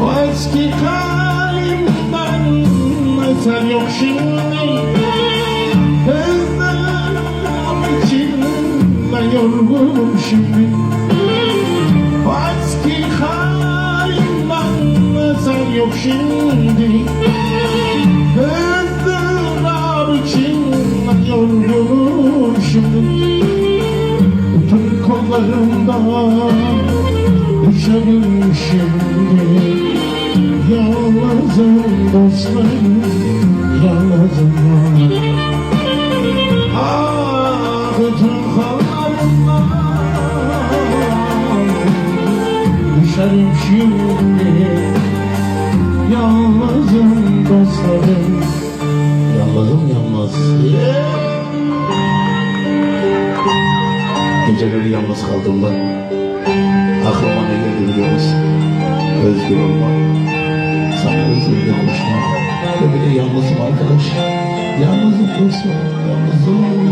O eski halimden eser yok şimdi. Özlem için ben yorgunum şimdi. O eski halimden eser yok şimdi. Özlem için ben yorgunum şimdi. Bütün kollarımdan düşerim şimdi. Yalnızım dostlarım, yalnızım var. Ah, bütün kollarımdan düşerim şimdi. Yalnızım dostlarım, yalnızım yalnız. Geceleri yalnız kaldığımda aklıma ne geldi biliyor musun? Özgür olmak, sana özgürle konuşmak ve bir de yalnızım arkadaş. Yalnızım dostum, yalnızım.